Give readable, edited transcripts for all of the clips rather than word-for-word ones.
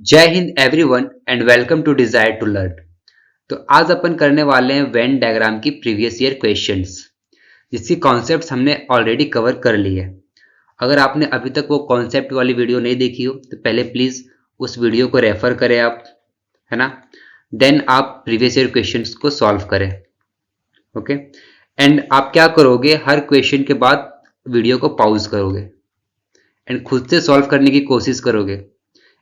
जय हिंद everyone and welcome to desire to learn. तो आज अपन करने वाले हैं वेन डायग्राम की प्रीवियस ईयर क्वेश्चंस, जिसकी कॉन्सेप्ट्स हमने ऑलरेडी कवर कर ली है। अगर आपने अभी तक वो कॉन्सेप्ट वाली वीडियो नहीं देखी हो तो पहले प्लीज उस वीडियो को रेफर करें आप, है ना। देन आप प्रीवियस ईयर क्वेश्चंस को सॉल्व करें। ओके, एंड आप क्या करोगे, हर क्वेश्चन के बाद वीडियो को पॉज करोगे एंड खुद से सॉल्व करने की कोशिश करोगे,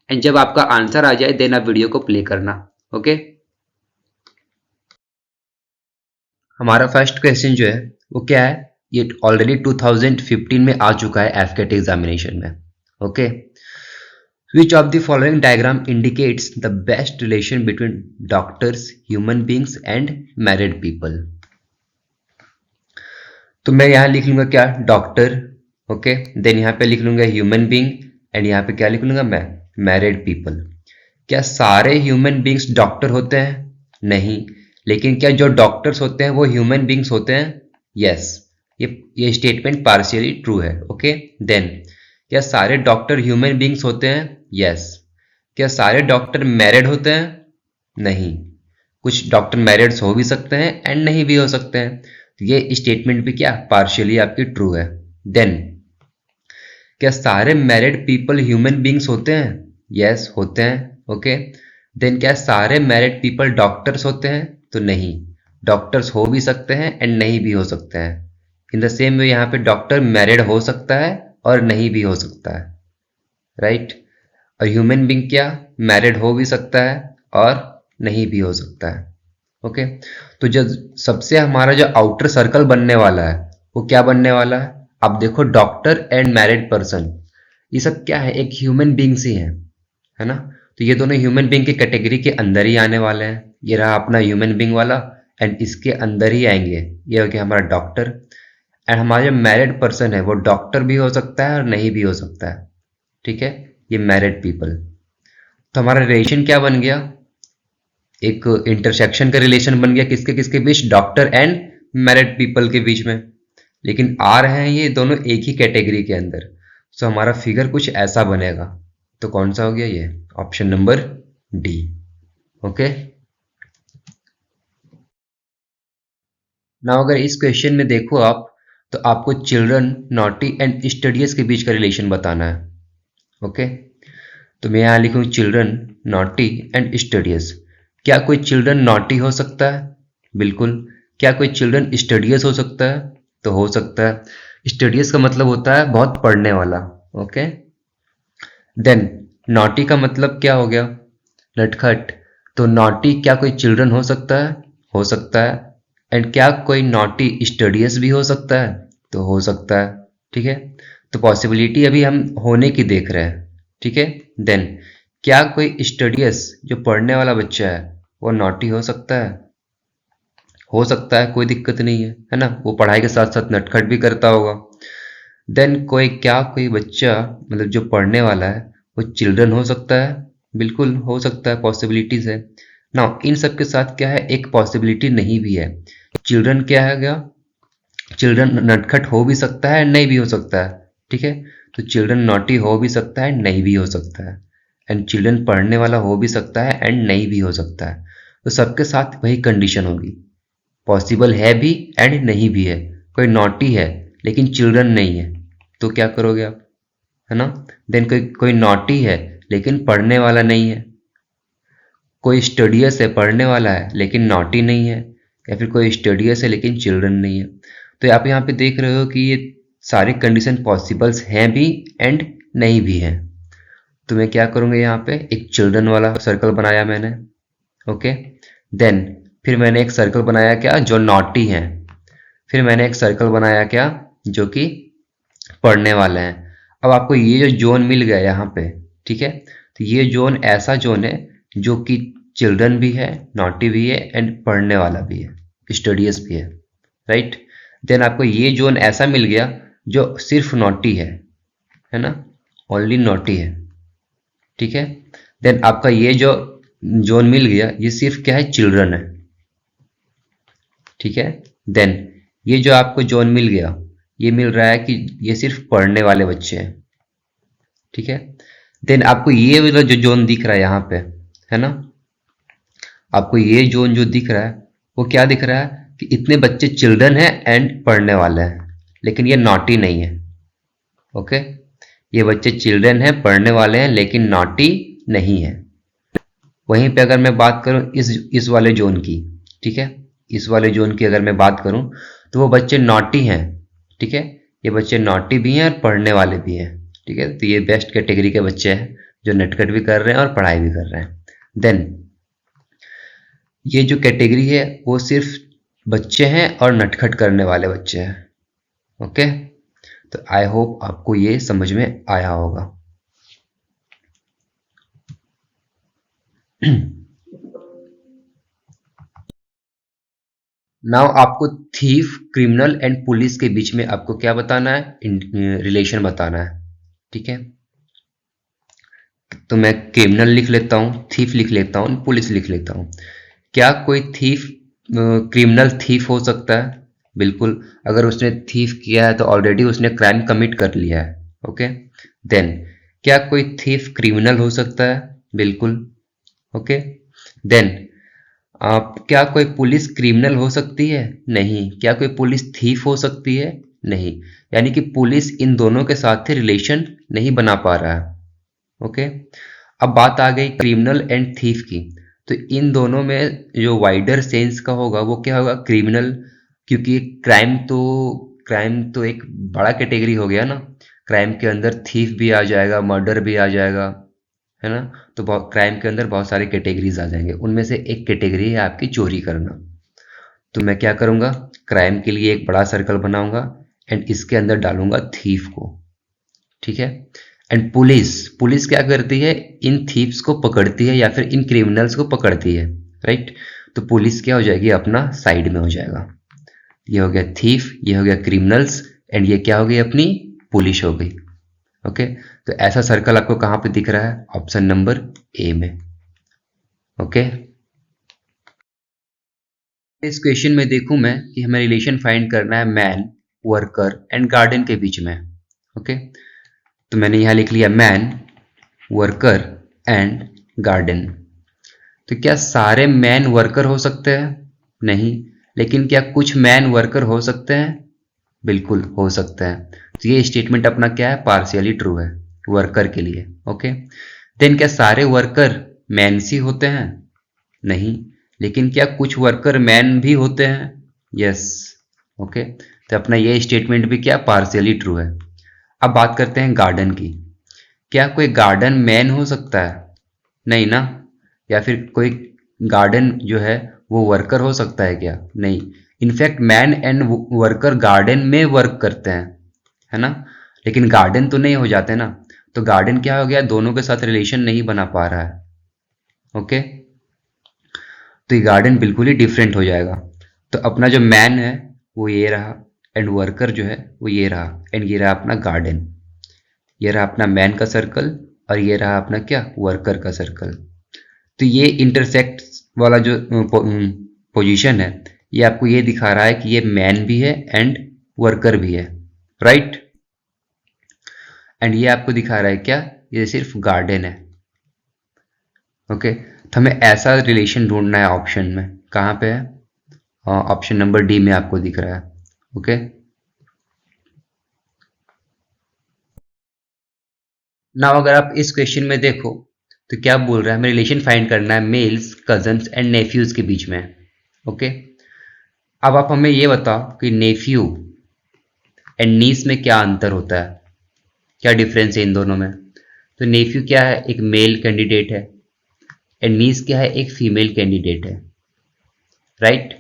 एंड जब आपका आंसर आ जाए देन आप वीडियो को प्ले करना। ओके, हमारा फर्स्ट क्वेश्चन जो है वो क्या है, ये ऑलरेडी 2015 में आ चुका है एफकेट एग्जामिनेशन में। Okay, which of the following diagram indicates the best relation between doctors, human beings and married people. तो मैं यहां लिख लूंगा क्या, डॉक्टर। ओके, देन यहां पे लिख लूंगा ह्यूमन बींग, एंड यहां पे क्या लिख लूंगा मैं, मैरिड पीपल। क्या सारे ह्यूमन बींग्स डॉक्टर होते हैं? नहीं। लेकिन क्या जो डॉक्टर्स होते हैं वो ह्यूमन बींग्स होते हैं? यस। ये स्टेटमेंट पार्शियली ट्रू है। ओके, देन क्या सारे डॉक्टर ह्यूमन बींग्स होते हैं? यस। क्या सारे डॉक्टर मैरिड होते हैं? नहीं। कुछ डॉक्टर मैरिड्स हो भी सकते हैं एंड नहीं भी हो सकते हैं। तो ये स्टेटमेंट भी क्या, पार्शियली आपकी ट्रू है। देन क्या सारे मैरिड पीपल ह्यूमन बींग्स होते हैं? यस, होते हैं। ओके, देन क्या सारे मैरिड पीपल डॉक्टर्स होते हैं? तो नहीं, डॉक्टर्स हो भी सकते हैं एंड नहीं भी हो सकते हैं। इन द सेम वे यहाँ पे डॉक्टर मैरिड हो सकता है और नहीं भी हो सकता है, राइट। और ह्यूमन बींग क्या, मैरिड हो भी सकता है और नहीं भी हो सकता है। ओके, तो जो सबसे हमारा जो आउटर सर्कल बनने वाला है वो क्या बनने वाला है, अब देखो डॉक्टर एंड मैरिड पर्सन, ये सब क्या है, एक ह्यूमन बींग्स ही है ना। तो ये दोनों ह्यूमन बींग की कैटेगरी के अंदर ही आने वाले हैं। ये रहा अपना ह्यूमन बींग वाला एंड इसके अंदर ही आएंगे, ये हो गया हमारा डॉक्टर। एंड हमारा जो मैरिड पर्सन है वो डॉक्टर भी हो सकता है और नहीं भी हो सकता है, ठीक है, ये मैरिड पीपल। तो हमारा रिलेशन क्या बन गया, एक इंटरसेक्शन का रिलेशन बन गया, किसके किसके बीच, डॉक्टर एंड मैरिड पीपल के बीच में। लेकिन आ रहे हैं ये दोनों एक ही कैटेगरी के अंदर, तो हमारा फिगर कुछ ऐसा बनेगा। तो कौन सा हो गया ये, option number D. Okay, now अगर इस क्वेश्चन में देखो आप, तो आपको चिल्ड्रन, नॉटी एंड स्टडीज के बीच का रिलेशन बताना है। ओके, तो मैं यहां लिखूं चिल्ड्रन, नॉटी एंड स्टडीज। क्या कोई चिल्ड्रन नॉटी हो सकता है? बिल्कुल। क्या कोई चिल्ड्रन स्टडीज हो सकता है? तो हो सकता है। स्टडीज का मतलब होता है बहुत पढ़ने वाला। ओके, देन नॉटी का मतलब क्या हो गया, नटखट। तो नॉटी क्या कोई चिल्ड्रन हो सकता है? हो सकता है। एंड क्या कोई नॉटी स्टडीज भी हो सकता है? तो हो सकता है, ठीक है। तो पॉसिबिलिटी अभी हम होने की देख रहे हैं, ठीक है। देन क्या कोई स्टडीज जो पढ़ने वाला बच्चा है वो नॉटी हो सकता है? हो सकता है, कोई दिक्कत नहीं है ना, वो पढ़ाई के साथ साथ नटखट भी करता होगा। देन कोई बच्चा मतलब जो पढ़ने वाला है वो चिल्ड्रन हो सकता है? बिल्कुल हो सकता है, पॉसिबिलिटीज है ना। इन सब के साथ क्या है, एक पॉसिबिलिटी नहीं भी है। चिल्ड्रन क्या है गया, चिल्ड्रन नटखट हो भी सकता है नहीं भी हो सकता है, ठीक है। तो चिल्ड्रन नॉटी हो भी सकता है नहीं भी हो सकता है, एंड चिल्ड्रन पढ़ने वाला हो भी सकता है एंड नहीं भी हो सकता है। तो सबके साथ वही कंडीशन होगी, पॉसिबल है भी एंड नहीं भी है। कोई नॉटी है लेकिन चिल्ड्रन नहीं है, तो क्या करोगे आप, है ना। देन कोई नॉटी है लेकिन पढ़ने वाला नहीं है, कोई स्टडियस है पढ़ने वाला है लेकिन नॉटी नहीं है, या फिर कोई स्टडियस है लेकिन चिल्ड्रन नहीं है। तो आप यहाँ पे देख रहे हो कि ये सारे कंडीशन पॉसिबल्स हैं भी एंड नहीं भी हैं। तो मैं क्या करूँगा, यहाँ पे एक चिल्ड्रन वाला सर्कल बनाया मैंने। ओके, देन फिर मैंने एक सर्कल बनाया क्या, जो नॉटी हैं। फिर मैंने एक सर्कल बनाया क्या, जो कि पढ़ने वाले हैं। अब आपको ये जो जोन मिल गया यहाँ पे, ठीक है, तो ये जोन ऐसा जोन है जो कि चिल्ड्रन भी है, नॉटी भी है एंड पढ़ने वाला भी है, स्टडीज भी है, राइट। देन आपको ये जोन ऐसा मिल गया जो सिर्फ नॉटी है ना, ओनली नॉटी है, ठीक है। देन आपका ये जो जोन मिल गया ये सिर्फ क्या है, चिल्ड्रन है, ठीक है। देन ये जो आपको जोन मिल गया ये मिल रहा है कि ये सिर्फ पढ़ने वाले बच्चे हैं, ठीक है। देन आपको ये वाला जो जोन दिख रहा है यहाँ पे, है ना, आपको ये जोन जो दिख रहा है वो क्या दिख रहा है कि इतने बच्चे चिल्ड्रन हैं एंड पढ़ने वाले हैं, लेकिन ये नॉटी नहीं है। ओके, ये बच्चे चिल्ड्रन हैं, पढ़ने वाले हैं, लेकिन नॉटी नहीं है। वहीं पे अगर मैं बात करूं इस वाले जोन की, ठीक है, इस वाले जोन की अगर मैं बात करूं तो वो बच्चे नॉटी हैं, ठीक है, ये बच्चे नॉटी भी हैं और पढ़ने वाले भी हैं, ठीक है। तो ये बेस्ट कैटेगरी के बच्चे हैं जो नटखट भी कर रहे हैं और पढ़ाई भी कर रहे हैं। देन ये जो कैटेगरी है वो सिर्फ बच्चे हैं और नटखट करने वाले बच्चे हैं। ओके, तो आई होप आपको ये समझ में आया होगा। नाउ आपको थीफ, क्रिमिनल एंड पुलिस के बीच में आपको क्या बताना है, रिलेशन बताना है, ठीक है। तो मैं क्रिमिनल लिख लेता हूँ, थीफ लिख लेता हूँ, पुलिस लिख लेता हूँ। क्या कोई थीफ क्रिमिनल थीफ हो सकता है? बिल्कुल, अगर उसने थीफ किया है तो ऑलरेडी उसने क्राइम कमिट कर लिया है। ओके, देन क्या कोई थीफ क्रिमिनल हो सकता है? बिल्कुल। ओके, देन आप क्या कोई पुलिस क्रिमिनल हो सकती है? नहीं। क्या कोई पुलिस थीफ हो सकती है? नहीं। यानी कि पुलिस इन दोनों के साथ रिलेशन नहीं बना पा रहा है। ओके, अब बात आ गई क्रिमिनल एंड थीफ की, तो इन दोनों में जो वाइडर सेंस का होगा वो क्या होगा, क्रिमिनल, क्योंकि क्राइम तो एक बड़ा कैटेगरी हो गया ना, क्राइम के अंदर थीफ भी आ जाएगा, मर्डर भी आ जाएगा, है ना। तो क्राइम के अंदर बहुत सारे कैटेगरीज आ जाएंगे, उनमें से एक कैटेगरी है आपकी चोरी करना। तो मैं क्या करूंगा, क्राइम के लिए एक बड़ा सर्कल बनाऊंगा एंड इसके अंदर डालूंगा थीफ को, ठीक है। एंड पुलिस क्या करती है, इन थीव्स को पकड़ती है या फिर इन क्रिमिनल्स को पकड़ती है, राइट। तो पुलिस क्या हो जाएगी, अपना साइड में हो जाएगा। ये हो गया थीफ, ये हो गया क्रिमिनल्स, एंड ये क्या हो गई, अपनी पुलिस हो गई। ओके, तो ऐसा सर्कल आपको कहां पे दिख रहा है, ऑप्शन नंबर ए में। ओके, इस क्वेश्चन में देखूं मैं कि हमें रिलेशन फाइंड करना है मैन, वर्कर एंड गार्डन के बीच में। ओके, तो मैंने यहां लिख लिया मैन, वर्कर एंड गार्डन। तो क्या सारे मैन वर्कर हो सकते हैं? नहीं। लेकिन क्या कुछ मैन वर्कर हो सकते हैं? बिल्कुल हो सकते हैं। तो ये स्टेटमेंट अपना क्या है, पार्शियली ट्रू है वर्कर के लिए। ओके, देन क्या सारे वर्कर मैन्स ही होते हैं? नहीं। लेकिन क्या कुछ वर्कर मैन भी होते हैं? यस। ओके, तो अपना ये स्टेटमेंट भी क्या, पार्शियली ट्रू है। अब बात करते हैं गार्डन की। क्या कोई गार्डन मैन हो सकता है? नहीं ना। या फिर कोई गार्डन जो है वो वर्कर हो सकता है क्या? नहीं। In fact man and worker garden में वर्क करते हैं, है ना, लेकिन गार्डन तो नहीं हो जाते ना। तो गार्डन क्या हो गया, दोनों के साथ रिलेशन नहीं बना पा रहा है। ओके, तो ये गार्डन बिल्कुल ही डिफरेंट हो जाएगा। तो अपना जो मैन है वो ये रहा, एंड वर्कर जो है वो ये रहा, एंड ये रहा अपना गार्डन। ये रहा अपना मैन का सर्कल और ये रहा अपना क्या, वर्कर का सर्कल। तो ये इंटरसेक्ट वाला जो पोजीशन है ये आपको ये दिखा रहा है कि ये मैन भी है एंड वर्कर भी है, राइट। एंड ये आपको दिखा रहा है क्या, ये सिर्फ गार्डन है। ओके, तो हमें ऐसा रिलेशन ढूंढना है ऑप्शन में, कहाँ पे है, ऑप्शन नंबर डी में आपको दिख रहा है। ओके, नाउ अगर आप इस क्वेश्चन में देखो तो क्या बोल रहा है, हमें रिलेशन फाइंड करना है मेल्स, कजन्स एंड नेफ्यूज के बीच में। ओके, अब आप हमें ये बताओ कि नेफ्यू एंड नीस में क्या अंतर होता है, क्या डिफरेंस है इन दोनों में। तो नेफ्यू क्या है, एक मेल कैंडिडेट है, एंड नीस क्या है, एक फीमेल कैंडिडेट है, राइट।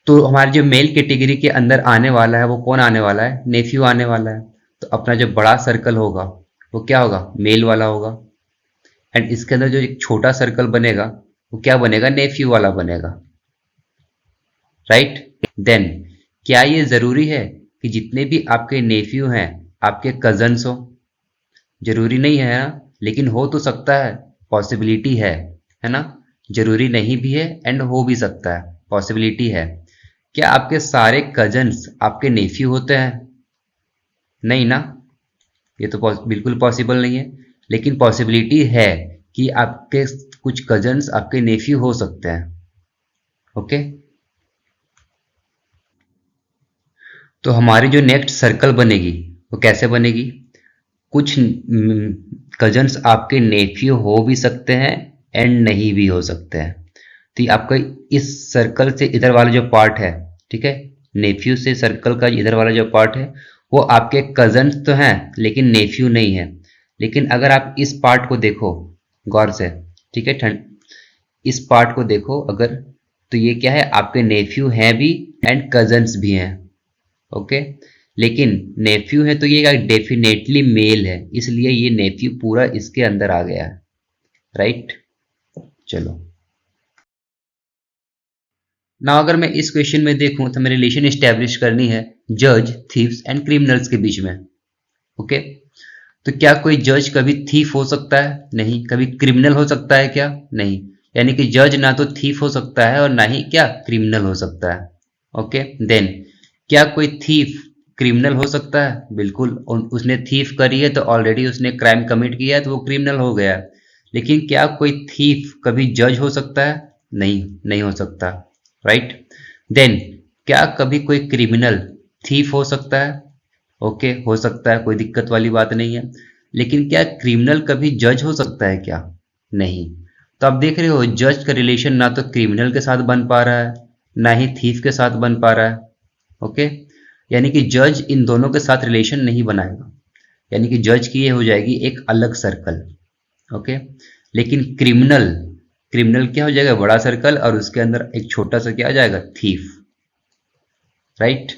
तो हमारे जो मेल कैटेगरी के अंदर आने वाला है वो कौन आने वाला है, नेफ्यू आने वाला है। तो अपना जो बड़ा सर्कल होगा वो क्या होगा, मेल वाला होगा, एंड इसके अंदर जो एक छोटा सर्कल बनेगा वो क्या बनेगा, नेफ्यू वाला बनेगा, राइट। देन क्या ये जरूरी है कि जितने भी आपके नेफ्यू हैं आपके कजन्स हो? जरूरी नहीं है ना, लेकिन हो तो सकता है, पॉसिबिलिटी है ना। जरूरी नहीं भी है एंड हो भी सकता है, पॉसिबिलिटी है। क्या आपके सारे कजन्स आपके नेफ्यू होते हैं? नहीं ना। ये तो बिल्कुल पॉसिबल नहीं है, लेकिन पॉसिबिलिटी है कि आपके कुछ कजन्स आपके नेफ्यू हो सकते हैं। ओके, तो हमारी जो नेक्स्ट सर्कल बनेगी वो कैसे बनेगी? कुछ कजन्स आपके नेफ्यू हो भी सकते हैं एंड नहीं भी हो सकते हैं। तो ये आपका इस सर्कल से इधर वाला जो पार्ट है, ठीक है, नेफ्यू से सर्कल का इधर वाला जो पार्ट है वो आपके कजन्स तो हैं लेकिन नेफ्यू नहीं है। लेकिन अगर आप इस पार्ट को देखो गौर से, ठीक है, इस पार्ट को देखो अगर, तो ये क्या है, आपके नेफ्यू हैं भी एंड कजन्स भी हैं। ओके, लेकिन नेफ्यू है तो ये डेफिनेटली मेल है, इसलिए ये नेफ्यू पूरा इसके अंदर आ गया है। राइट, चलो ना, अगर मैं इस क्वेश्चन में देखूं तो मैं रिलेशन एस्टेब्लिश करनी है जज, थीव्स एंड क्रिमिनल्स के बीच में। ओके, तो क्या कोई जज कभी थीफ हो सकता है? नहीं। कभी क्रिमिनल हो सकता है क्या? नहीं। यानी कि जज ना तो थीफ हो सकता है और ना ही क्या क्रिमिनल हो सकता है। ओके, देन क्या कोई थीफ क्रिमिनल हो सकता है? बिल्कुल। उसने थीफ करी है तो ऑलरेडी उसने क्राइम कमिट किया है तो वो क्रिमिनल हो गया। लेकिन क्या कोई थीफ कभी जज हो सकता है? नहीं, नहीं हो सकता। राइट, देन क्या कभी कोई क्रिमिनल थीफ हो सकता है? ओके, हो सकता है, कोई दिक्कत वाली बात नहीं है। लेकिन क्या क्रिमिनल कभी जज हो सकता है क्या? नहीं। तो आप देख रहे हो जज का रिलेशन ना तो क्रिमिनल के साथ बन पा रहा है ना ही थीफ के साथ बन पा रहा है। ओके, यानी कि जज इन दोनों के साथ रिलेशन नहीं बनाएगा, यानी कि जज की ये हो जाएगी एक अलग सर्कल। ओके, लेकिन क्रिमिनल, क्रिमिनल क्या हो जाएगा, बड़ा सर्कल, और उसके अंदर एक छोटा सा क्या आ जाएगा, थीफ। राइट,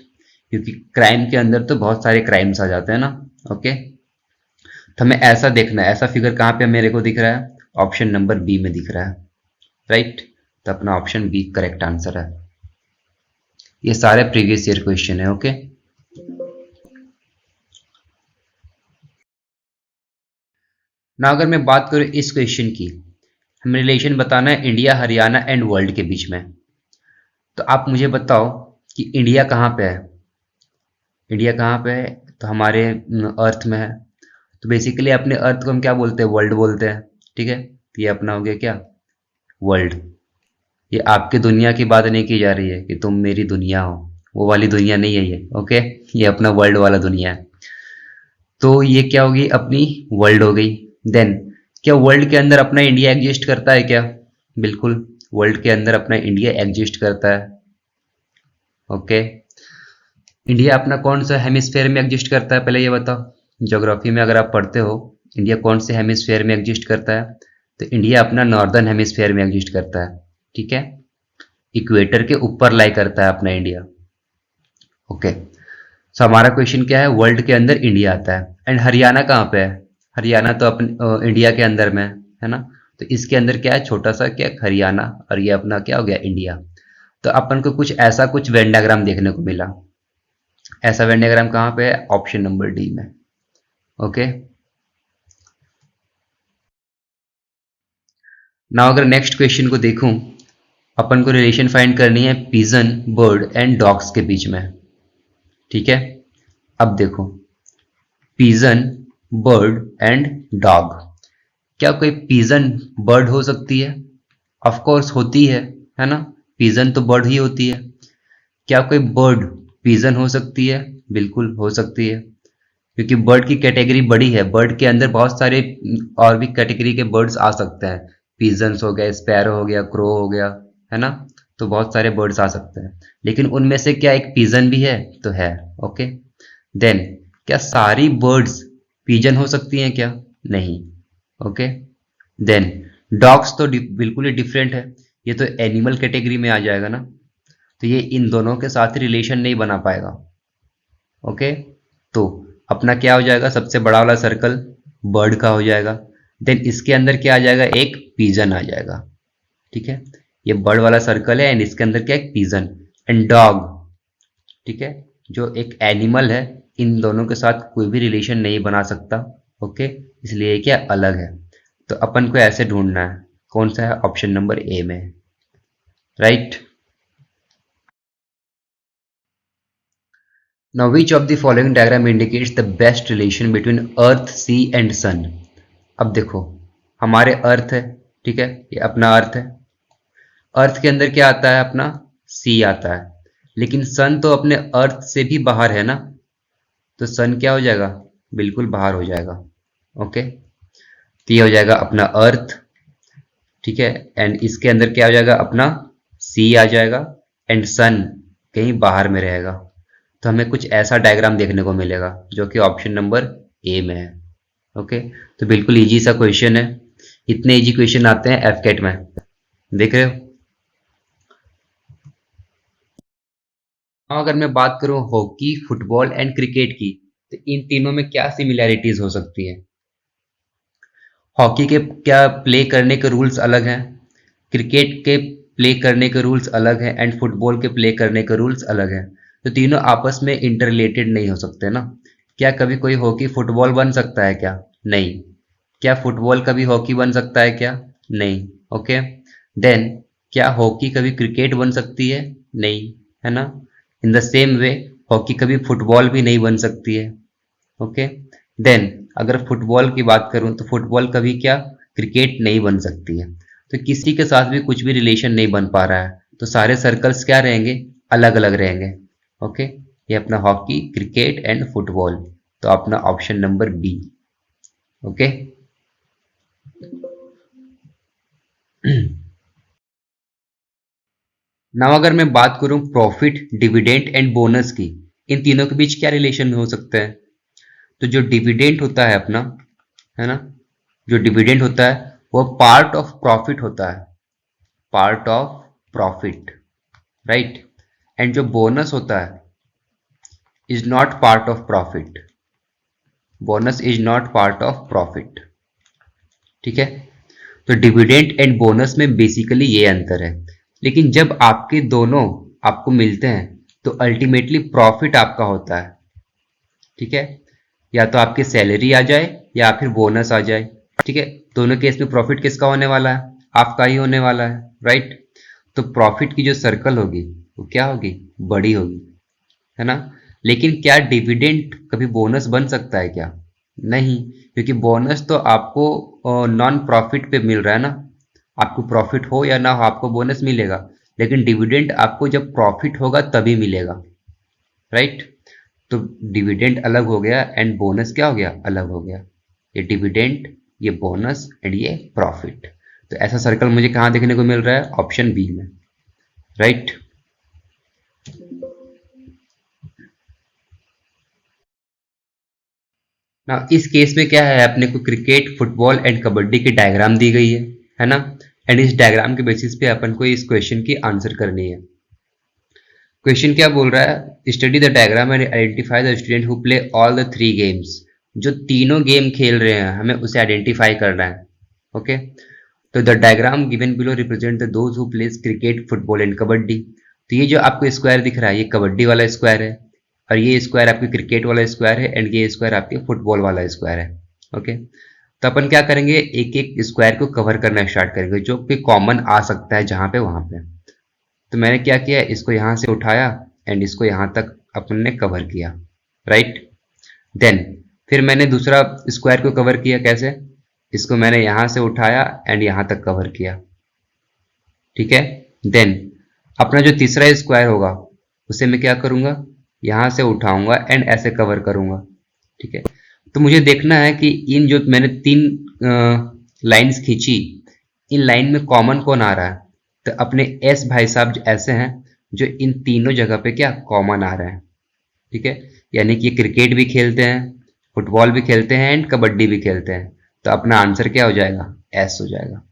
क्योंकि क्राइम के अंदर तो बहुत सारे क्राइम्स आ जाते हैं ना। ओके, तो हमें ऐसा देखना है, ऐसा फिगर कहाँ पे मेरे को दिख रहा है, ऑप्शन नंबर बी में दिख रहा है। राइट, तो अपना ऑप्शन बी करेक्ट आंसर है। ये सारे प्रीवियस ईयर क्वेश्चन है। ओके, ना अगर मैं बात करूं इस क्वेश्चन की, हमें रिलेशन बताना है इंडिया, हरियाणा एंड वर्ल्ड के बीच में। तो आप मुझे बताओ कि इंडिया कहाँ पे है? इंडिया कहाँ पे है? तो हमारे अर्थ में है। तो बेसिकली अपने अर्थ को हम क्या बोलते हैं, वर्ल्ड बोलते हैं। ठीक है, तो ये अपना हो गया क्या, वर्ल्ड। ये आपकी दुनिया की बात नहीं की जा रही है कि तुम मेरी दुनिया हो, वो वाली दुनिया नहीं है ये। ओके, ये अपना वर्ल्ड वाला दुनिया है। तो ये क्या होगी, अपनी वर्ल्ड हो गई। देन क्या वर्ल्ड के अंदर अपना इंडिया एग्जिस्ट करता है क्या? बिल्कुल, वर्ल्ड के अंदर अपना इंडिया एग्जिस्ट करता है। ओके, इंडिया अपना कौन सा हेमिस्फेयर में एग्जिस्ट करता है, पहले ये बताओ। ज्योग्राफी में अगर आप पढ़ते हो इंडिया कौन से हेमिस्फेयर में एग्जिस्ट करता है, तो इंडिया अपना नॉर्दर्न हेमिस्फेयर में एग्जिस्ट करता है। ठीक है, इक्वेटर के ऊपर लाई करता है अपना इंडिया। ओके, सो हमारा क्वेश्चन क्या है, वर्ल्ड के अंदर इंडिया आता है एंड हरियाणा कहाँ पे है? हरियाणा तो अपने इंडिया के अंदर में है ना। तो इसके अंदर क्या है, छोटा सा क्या, हरियाणा, और ये अपना क्या हो गया, इंडिया। तो अपन को कुछ ऐसा कुछ वेन डायग्राम देखने को मिला। ऐसा वेन डायग्राम कहाँ पे है, ऑप्शन नंबर डी में। ओके, नाउ अगर नेक्स्ट क्वेश्चन को देखूं, अपन को रिलेशन फाइंड करनी है पिजन, बर्ड एंड डॉग्स के बीच में। ठीक है, अब देखो, पिजन, बर्ड एंड डॉग, क्या कोई पिजन बर्ड हो सकती है? ऑफ कोर्स होती है ना, पिजन तो बर्ड ही होती है। क्या कोई बर्ड पिजन हो सकती है? बिल्कुल हो सकती है, क्योंकि बर्ड की कैटेगरी बड़ी है, बर्ड के अंदर बहुत सारे और भी कैटेगरी के बर्ड्स आ सकते हैं। पिजन्स हो गया, स्पैरो हो गया, क्रो हो गया, है ना। तो बहुत सारे बर्ड्स आ सकते हैं, लेकिन उनमें से क्या एक पिजन भी है? तो है। ओके, देन क्या सारी बर्ड्स पिजन हो सकती हैं क्या? नहीं। ओके, देन डॉग्स तो बिल्कुल ही डिफरेंट है, ये तो एनिमल कैटेगरी में आ जाएगा ना, तो ये इन दोनों के साथ रिलेशन नहीं बना पाएगा। ओके, तो अपना क्या हो जाएगा, सबसे बड़ा वाला सर्कल बर्ड का हो जाएगा। देन इसके अंदर क्या आ जाएगा, एक पिजन आ जाएगा। ठीक है, ये बर्ड वाला सर्कल है एंड इसके अंदर क्या, एक पिजन एंड डॉग। ठीक है, जो एक एनिमल है, इन दोनों के साथ कोई भी रिलेशन नहीं बना सकता। ओके, इसलिए ये क्या अलग है। तो अपन को ऐसे ढूंढना है, कौन सा है, ऑप्शन नंबर ए में। Right, now which of the following diagram indicates the best relation between earth, sea and sun. अब देखो, हमारे अर्थ है, ठीक है, ये अपना अर्थ है। अर्थ के अंदर क्या आता है? अपना सी आता है। लेकिन सन तो अपने अर्थ से भी बाहर है ना, तो सन क्या हो जाएगा? बिल्कुल बाहर हो जाएगा। ओके, तो ये हो जाएगा अपना अर्थ, ठीक है, एंड इसके अंदर क्या हो जाएगा? अपना सी आ जाएगा, एंड सन कहीं बाहर में रहेगा। तो हमें कुछ ऐसा डायग्राम देखने को मिलेगा जो कि ऑप्शन नंबर ए में है। ओके, तो बिल्कुल इजी सा क्वेश्चन है। इतने इजी क्वेश्चन आते हैं एफकेट में, देख रहे हो। अगर मैं बात करूं हॉकी, फुटबॉल एंड क्रिकेट की, तो इन तीनों में क्या सिमिलैरिटीज हो सकती है? हॉकी के क्या प्ले करने के रूल्स अलग हैं, क्रिकेट के प्ले करने के रूल्स अलग हैं, एंड फुटबॉल के प्ले करने के रूल्स अलग हैं। तो तीनों आपस में इंटररिलेटेड नहीं हो सकते ना। क्या कभी कोई हॉकी फुटबॉल बन सकता है क्या? नहीं। क्या फुटबॉल कभी हॉकी बन सकता है क्या? नहीं। ओके, देन क्या हॉकी कभी क्रिकेट बन सकती है? नहीं, है ना। In the same way hockey कभी फुटबॉल भी नहीं बन सकती है। ओके, देन अगर फुटबॉल की बात करूं तो फुटबॉल कभी क्या क्रिकेट नहीं बन सकती है। तो किसी के साथ भी कुछ भी रिलेशन नहीं बन पा रहा है, तो सारे सर्कल्स क्या रहेंगे? अलग अलग रहेंगे। ओके, ये अपना हॉकी, क्रिकेट एंड फुटबॉल, तो अपना option number B. Okay, now अगर मैं बात करूं प्रॉफिट, डिविडेंड एंड बोनस की, इन तीनों के बीच क्या रिलेशन हो सकता है? तो जो डिविडेंड होता है अपना, है ना, जो डिविडेंड होता है वो पार्ट ऑफ प्रॉफिट होता है, part of profit, right. And जो बोनस होता है is not part of profit, bonus is not part of profit, ठीक है। तो डिविडेंड एंड बोनस में बेसिकली ये अंतर है। लेकिन जब आपके दोनों आपको मिलते हैं तो अल्टीमेटली प्रॉफिट आपका होता है, ठीक है। या तो आपकी सैलरी आ जाए या फिर बोनस आ जाए, ठीक है। दोनों केस में प्रॉफिट किसका होने वाला है? आपका ही होने वाला है, राइट। तो प्रॉफिट की जो सर्कल होगी वो क्या होगी? बड़ी होगी, है ना। लेकिन क्या डिविडेंड कभी बोनस बन सकता है क्या? नहीं, क्योंकि बोनस तो आपको नॉन प्रॉफिट पे मिल रहा है ना। आपको प्रॉफिट हो या ना हो आपको बोनस मिलेगा, लेकिन डिविडेंड आपको जब प्रॉफिट होगा तभी मिलेगा, राइट। तो डिविडेंड अलग हो गया एंड बोनस क्या हो गया? अलग हो गया। ये डिविडेंड, ये बोनस एंड ये प्रॉफिट। तो ऐसा सर्कल मुझे कहाँ देखने को मिल रहा है? ऑप्शन बी में, राइट। ना इस केस में क्या है, अपने को क्रिकेट, फुटबॉल एंड कबड्डी की डायग्राम दी गई है ना। एंड इस डायग्राम के बेसिस पे अपन को इस क्वेश्चन की आंसर करनी है। क्वेश्चन क्या बोल रहा है? Study the diagram and identify the student who play all the 3 games. जो तीनों गेम खेल रहे हैं हमें उसे आइडेंटिफाई करना है। ओके, तो the diagram given below represent the those who plays cricket, football and kabaddi. तो ये जो आपको स्क्वायर दिख रहा है ये कबड्डी वाला स्क्वायर है, और ये स्क्वायर आपकी क्रिकेट वाला स्क्वायर है, एंड ये स्क्वायर आपके फुटबॉल वाला स्क्वायर है। ओके, तो अपन क्या करेंगे? एक एक स्क्वायर को कवर करना स्टार्ट करेंगे जो कि कॉमन आ सकता है जहां पे वहां पे। तो मैंने क्या किया, इसको यहां से उठाया एंड इसको यहां तक अपन ने कवर किया, राइट। देन फिर मैंने दूसरा स्क्वायर को कवर किया, कैसे? इसको मैंने यहां से उठाया एंड यहां तक कवर किया, ठीक है। देन अपना जो तीसरा स्क्वायर होगा उसे मैं क्या करूंगा? यहां से उठाऊंगा एंड ऐसे कवर करूंगा, ठीक है। तो मुझे देखना है कि इन जो मैंने 3 लाइंस खींची, इन लाइन में कॉमन कौन आ रहा है? तो अपने एस भाई साहब ऐसे हैं जो इन तीनों जगह पे क्या कॉमन आ रहे हैं, ठीक है। यानी कि क्रिकेट भी खेलते हैं, फुटबॉल भी खेलते हैं एंड कबड्डी भी खेलते हैं। तो अपना आंसर क्या हो जाएगा? एस हो जाएगा।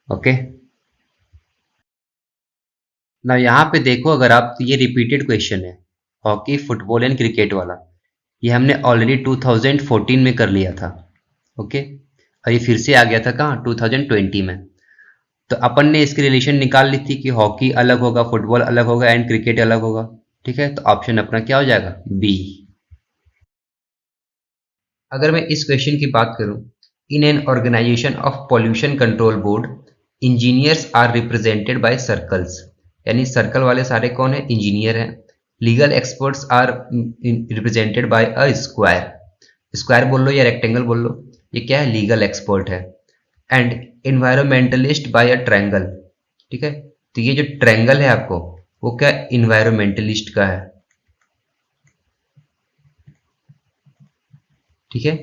ओके, ना यहाँ पे देखो अगर आप, तो ये रिपीटेड क्वेश्चन है, हॉकी, फुटबॉल एंड क्रिकेट वाला। ये हमने ऑलरेडी 2014 में कर लिया था। ओके, और ये फिर से आ गया था कहाँ? 2020 में। तो अपन ने इसकी रिलेशन निकाल ली थी कि हॉकी अलग होगा, फुटबॉल अलग होगा एंड क्रिकेट अलग होगा, ठीक है। तो ऑप्शन अपना क्या हो जाएगा? बी। अगर मैं इस क्वेश्चन की बात करूं, in an organisation of pollution control board engineers are represented by circles. यानी सर्कल वाले सारे कौन है? इंजीनियर हैं। Legal experts are represented by a square, square बोल लो या रेक्टेंगल बोल लो, ये क्या है, लीगल एक्सपर्ट है। And environmentalist by a triangle, ठीक है, तो ये जो ट्रायंगल है आपको वो क्या इन्वायरमेंटलिस्ट का है, ठीक है।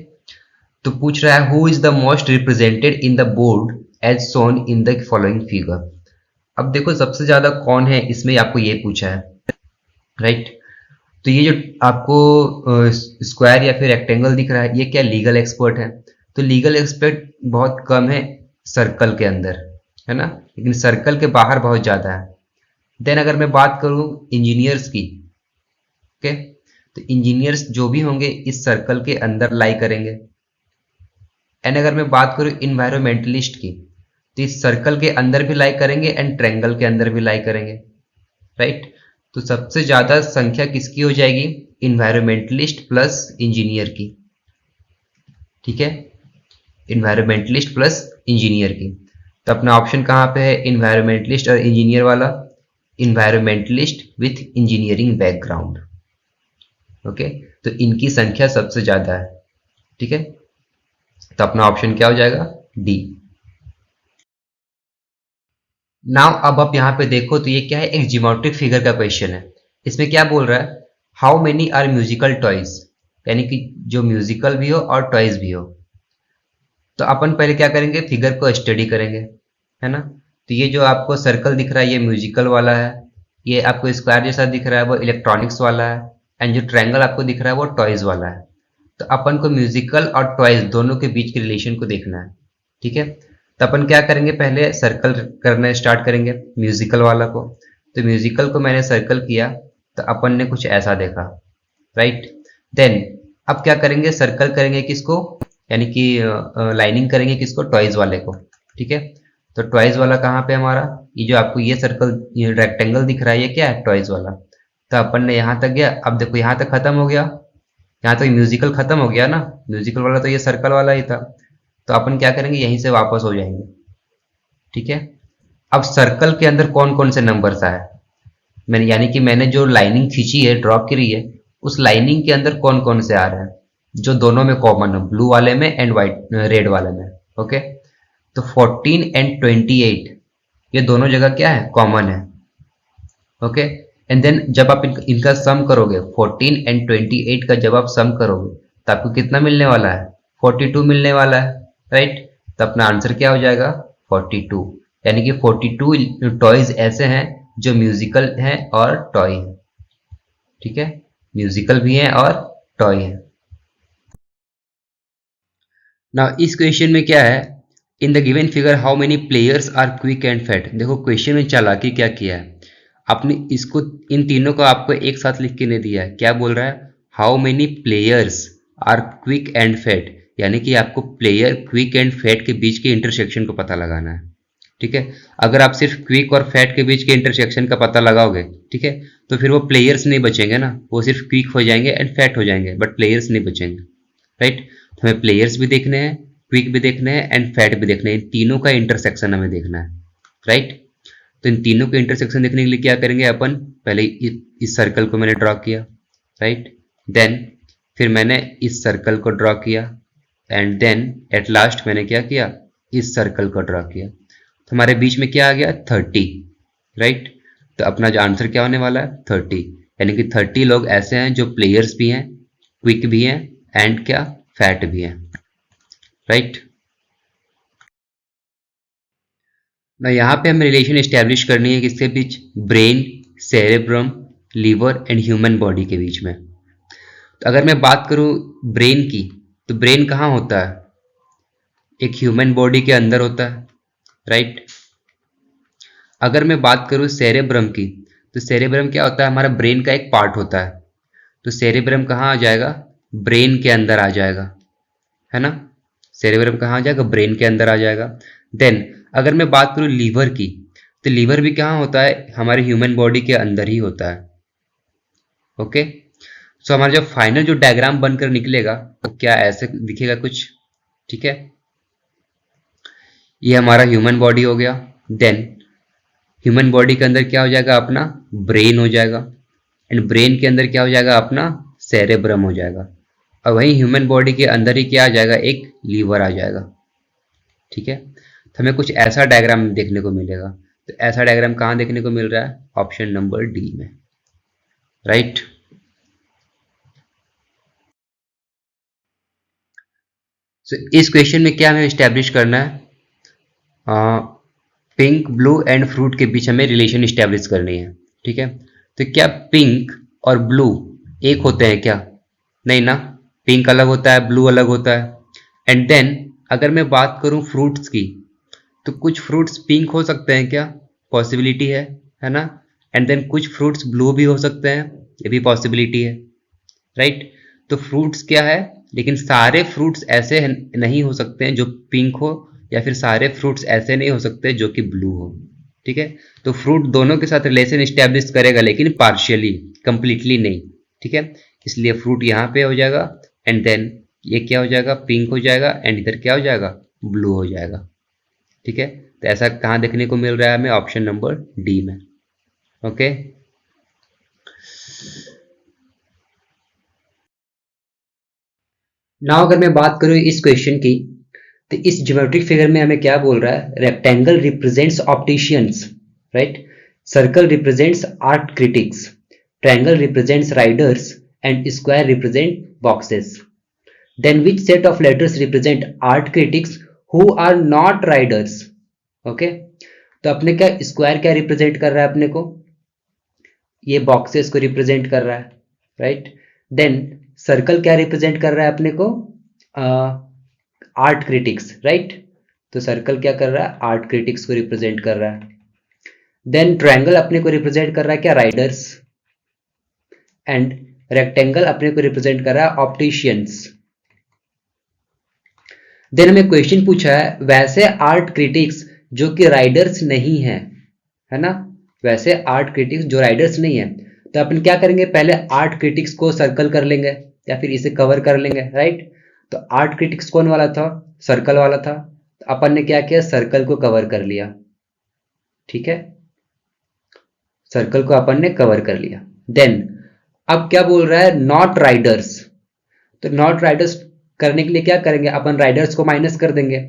तो पूछ रहा है who is the most represented in the board as shown in the following figure. अब देखो सबसे ज्यादा कौन है इसमें आपको ये पूछा है, राइट। तो ये जो आपको स्क्वायर या फिर रेक्टेंगल दिख रहा है ये क्या लीगल एक्सपर्ट है, तो लीगल एक्सपर्ट बहुत कम है सर्कल के अंदर, है ना, लेकिन सर्कल के बाहर बहुत ज्यादा है। देन अगर मैं बात करूं इंजीनियर्स की, ओके, तो इंजीनियर्स जो भी होंगे इस सर्कल के अंदर लाई करेंगे। एंड अगर मैं बात करूं इन्वायरमेंटलिस्ट की, तो इस सर्कल के अंदर भी लाई करेंगे एंड ट्रायंगल के अंदर भी लाई करेंगे, राइट। तो सबसे ज्यादा संख्या किसकी हो जाएगी, इन्वायरमेंटलिस्ट प्लस इंजीनियर की, ठीक है, इन्वायरमेंटलिस्ट प्लस इंजीनियर की। तो अपना ऑप्शन कहाँ पे है, इन्वायरमेंटलिस्ट और इंजीनियर वाला, environmentalist with engineering background, okay. तो इनकी संख्या सबसे ज्यादा है, ठीक है। तो अपना ऑप्शन क्या हो जाएगा, डी। नाउ अब आप यहाँ पे देखो तो ये क्या है, एक जियोमेट्रिक फिगर का क्वेश्चन है। इसमें क्या बोल रहा है, how many are musical toys, यानी कि जो म्यूजिकल भी हो और टॉयज भी हो। तो अपन पहले क्या करेंगे, फिगर को स्टडी करेंगे, है ना। तो ये जो आपको सर्कल दिख रहा है ये म्यूजिकल वाला है, ये आपको स्क्वायर जैसा दिख रहा है वो इलेक्ट्रॉनिक्स वाला है, एंड जो ट्रायंगल आपको दिख रहा है वो टॉयज वाला है। तो अपन को म्यूजिकल और टॉयज दोनों के बीच के रिलेशन को देखना है, ठीक है। तो अपन क्या करेंगे, पहले सर्कल करना स्टार्ट करेंगे म्यूजिकल वाला को। तो म्यूजिकल को मैंने सर्कल किया तो अपन ने कुछ ऐसा देखा, राइट। देन अब क्या करेंगे, सर्कल करेंगे किसको, यानी कि लाइनिंग करेंगे किसको, टॉयज वाले को, ठीक है। तो टॉयज वाला कहाँ पे हमारा, ये जो आपको ये सर्कल ये रेक्टेंगल दिख रहा है ये क्या है, टॉयज वाला। तो अपन ने यहाँ तक गया, अब देखो यहाँ तक खत्म हो गया, यहाँ तक म्यूजिकल खत्म हो गया ना, म्यूजिकल वाला तो ये सर्कल वाला ही था। तो अपन क्या करेंगे, यहीं से वापस हो जाएंगे, ठीक है। अब सर्कल के अंदर कौन कौन से नंबर्स आए, मैंने यानी कि मैंने जो लाइनिंग खींची है ड्रॉ करी है उस लाइनिंग के अंदर कौन कौन से आ रहे हैं, जो दोनों में कॉमन है, ब्लू वाले में एंड व्हाइट रेड वाले में, ओके। तो 14 एंड 28 ये दोनों जगह क्या है, कॉमन है, ओके। एंड देन जब आप इनका सम करोगे 14 एंड 28 का जब आप सम करोगे तो आपको कितना मिलने वाला है, 42 मिलने वाला है, राइट। तो अपना आंसर क्या हो जाएगा, 42, यानी कि 42 टॉयज ऐसे हैं जो म्यूजिकल हैं और टॉय हैं, ठीक है, म्यूजिकल भी हैं और टॉय हैं। ना इस क्वेश्चन में क्या है, in the given figure how many players are quick and fat. देखो क्वेश्चन में चालाकी क्या किया है, आपने इसको इन तीनों को आपको एक साथ लिख के नहीं दिया है, क्या बोल रहा है, how many players are quick and fat, यानी कि आपको प्लेयर क्विक एंड फैट के बीच के इंटरसेक्शन को पता लगाना है, ठीक है। अगर आप सिर्फ क्विक और फैट के बीच के इंटरसेक्शन का पता लगाओगे, ठीक है, तो फिर वो प्लेयर्स नहीं बचेंगे ना, वो सिर्फ क्विक हो जाएंगे एंड फैट हो जाएंगे बट प्लेयर्स नहीं बचेंगे, राइट। तो हमें प्लेयर्स भी देखने हैं, क्विक भी देखने हैं एंड फैट भी देखने हैं, इन तीनों का इंटरसेक्शन हमें देखना है, राइट। तो इन तीनों के इंटरसेक्शन देखने के लिए क्या करेंगे अपन, पहले इस सर्कल को मैंने ड्रॉ किया, राइट। देन फिर मैंने इस सर्कल को ड्रॉ किया एंड देन एट लास्ट मैंने क्या किया, इस सर्कल को ड्रॉ किया। तो हमारे बीच में क्या आ गया, 30, राइट। तो अपना जो आंसर क्या होने वाला है, 30, यानी कि 30 लोग ऐसे हैं जो प्लेयर्स भी हैं, क्विक भी हैं एंड क्या फैट भी हैं, राइट। ना यहाँ पे हमें रिलेशन एस्टेब्लिश करनी है किसके बीच, brain, cerebrum, liver and human body के बीच में। तो अगर मैं बात करूँ ब्रेन की, तो ब्रेन कहाँ होता है, एक ह्यूमन बॉडी के अंदर होता है, राइट। अगर मैं बात करूँ सेरेब्रम की, तो सेरेब्रम क्या होता है, हमारा ब्रेन का एक पार्ट होता है। तो सेरेब्रम कहाँ आ जाएगा, ब्रेन के अंदर आ जाएगा, है ना। सेरेब्रम कहाँ आ जाएगा, ब्रेन के अंदर आ जाएगा। देन अगर मैं बात करूँ लीवर की, तो लीवर भी कहाँ होता है, हमारे ह्यूमन बॉडी के अंदर ही होता है, ओके। सो हमारा जो फाइनल जो डायग्राम बनकर निकलेगा तो क्या ऐसे दिखेगा कुछ, ठीक है। ये हमारा ह्यूमन बॉडी हो गया। देन ह्यूमन बॉडी के अंदर क्या हो जाएगा, अपना ब्रेन हो जाएगा एंड ब्रेन के अंदर क्या हो जाएगा अपना सेरेब्रम हो जाएगा, और वहीं ह्यूमन बॉडी के अंदर ही क्या आ जाएगा, एक लीवर आ जाएगा। ठीक है, तो हमें कुछ ऐसा डायग्राम देखने को मिलेगा। तो ऐसा डायग्राम कहाँ देखने को मिल रहा है, ऑप्शन नंबर डी में, राइट। सो इस क्वेश्चन में क्या हमें स्टैब्लिश करना है, पिंक ब्लू एंड फ्रूट के बीच हमें रिलेशन स्टैब्लिश करनी है। ठीक है, तो क्या पिंक और ब्लू एक होते हैं क्या, नहीं ना, पिंक अलग होता है, ब्लू अलग होता है। एंड देन अगर मैं बात करूं फ्रूट्स की, तो कुछ फ्रूट्स पिंक हो सकते हैं क्या, पॉसिबिलिटी है ना। एंड देन कुछ फ्रूट्स ब्लू भी हो सकते हैं, ये भी पॉसिबिलिटी है, राइट। तो फ्रूट्स क्या है, लेकिन सारे फ्रूट्स ऐसे नहीं हो सकते हैं जो पिंक हो, या फिर सारे फ्रूट्स ऐसे नहीं हो सकते जो कि ब्लू हो। ठीक है, तो फ्रूट दोनों के साथ रिलेशन स्टैब्लिश करेगा, लेकिन पार्शियली, कंप्लीटली नहीं। ठीक है, इसलिए फ्रूट यहाँ पे हो जाएगा, एंड देन ये क्या हो जाएगा, पिंक हो जाएगा, एंड इधर क्या हो जाएगा, ब्लू हो जाएगा। ठीक है, तो ऐसा कहाँ देखने को मिल रहा है हमें, ऑप्शन नंबर डी में। ओके, नाउ अगर मैं बात करूं इस क्वेश्चन की, तो इस ज्योमेट्रिक फिगर में हमें क्या बोल रहा है, rectangle represents opticians, right, circle represents art critics, triangle represents riders, and square represent boxes. Then which set of letters represent art critics who are not riders. Okay, तो अपने क्या स्क्वायर क्या रिप्रेजेंट कर रहा है अपने को, ये बॉक्सेस को रिप्रेजेंट कर रहा है, राइट। देन सर्कल क्या रिप्रेजेंट कर रहा है अपने को, आर्ट क्रिटिक्स, राइट। तो सर्कल क्या कर रहा है, आर्ट क्रिटिक्स को रिप्रेजेंट कर रहा है। देन ट्रायंगल अपने को रिप्रेजेंट कर रहा है क्या, राइडर्स। एंड रेक्टेंगल अपने को रिप्रेजेंट कर रहा है ऑप्टिशियंस। देन हमें क्वेश्चन पूछा है, वैसे आर्ट क्रिटिक्स जो कि राइडर्स नहीं है ना, वैसे आर्ट क्रिटिक्स जो राइडर्स नहीं है, तो अपन क्या करेंगे, पहले आर्ट क्रिटिक्स को सर्कल कर लेंगे या फिर इसे कवर कर लेंगे, राइट। तो आर्ट क्रिटिक्स कौन वाला था, सर्कल वाला था, तो अपन ने क्या किया, सर्कल को कवर कर लिया। ठीक है, सर्कल को अपन ने कवर कर लिया। देन अब क्या बोल रहा है, नॉट राइडर्स। तो नॉट राइडर्स करने के लिए क्या करेंगे, अपन राइडर्स को माइनस कर देंगे।